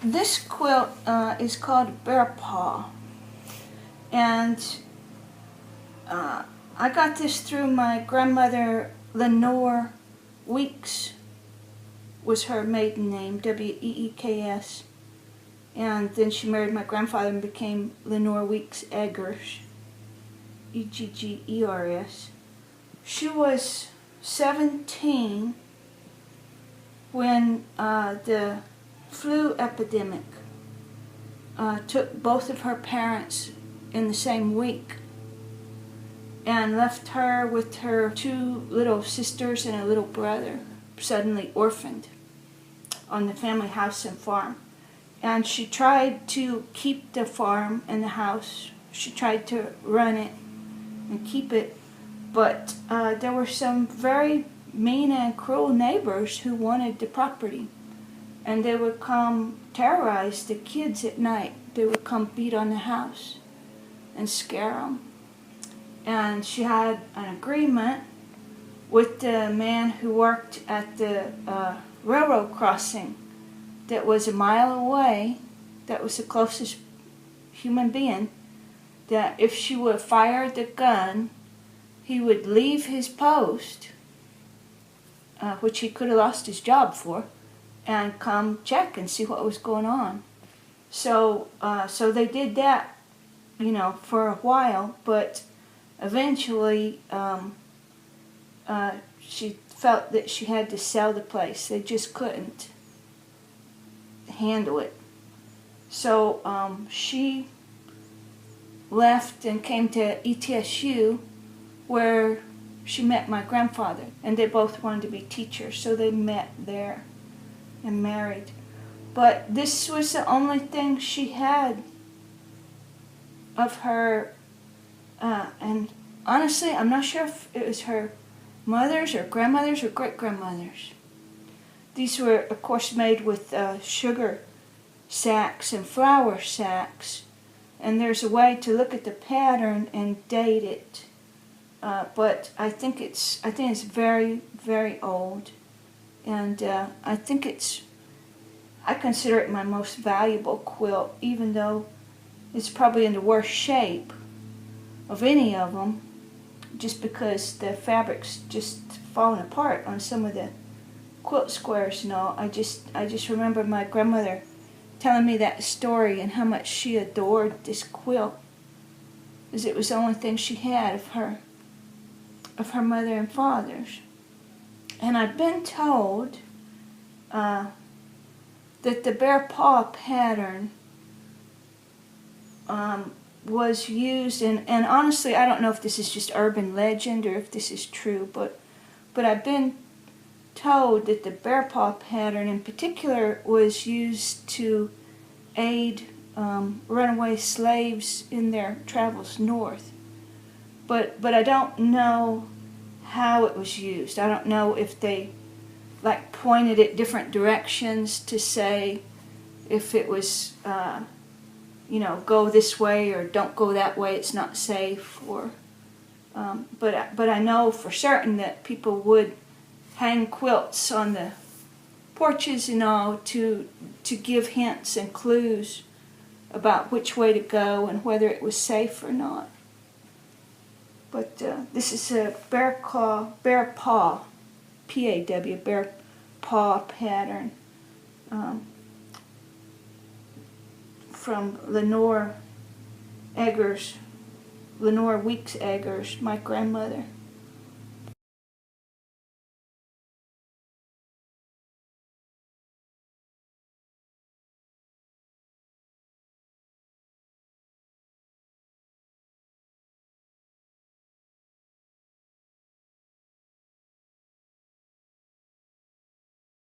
This quilt is called Bear Paw, and I got this through my grandmother. Lenore Weeks was her maiden name, W-E-E-K-S, and then she married my grandfather and became Lenore Weeks Eggers, E-G-G-E-R-S. She was 17 when the flu epidemic took both of her parents in the same week and left her with her 2 little sisters and a little brother, suddenly orphaned on the family house and farm. And she tried to keep the farm and the house. She tried to run it and keep it, but there were some very mean and cruel neighbors who wanted the property, and they would come terrorize the kids at night. They would come beat on the house and scare them. And she had an agreement with the man who worked at the railroad crossing that was a mile away, that was the closest human being, that if she would fire the gun, he would leave his post, which he could have lost his job for, and come check and see what was going on. So they did that, for a while, but eventually she felt that she had to sell the place. They just couldn't handle it. So she left and came to ETSU, where she met my grandfather, and they both wanted to be teachers, so they met there and married. But this was the only thing she had of her, and honestly, I'm not sure if it was her mother's or grandmother's or great-grandmother's. These were, of course, made with sugar sacks and flour sacks, and there's a way to look at the pattern and date it. But I think it's very, very old, and I consider it my most valuable quilt, even though it's probably in the worst shape of any of them, just because the fabric's just fallen apart on some of the quilt squares and all. I just remember my grandmother telling me that story and how much she adored this quilt, because it was the only thing she had of her mother and father's. And I've been told that the bear paw pattern was used, and honestly I don't know if this is just urban legend or if this is true, but I've been told that the bear paw pattern in particular was used to aid runaway slaves in their travels north. But I don't know how it was used. I don't know if they pointed it different directions to say if it was go this way or don't go that way, it's not safe, or but I know for certain that people would hang quilts on the porches and all to give hints and clues about which way to go and whether it was safe or not. But this is a bear paw, P-A-W, bear paw pattern from Lenore Weeks Eggers, my grandmother.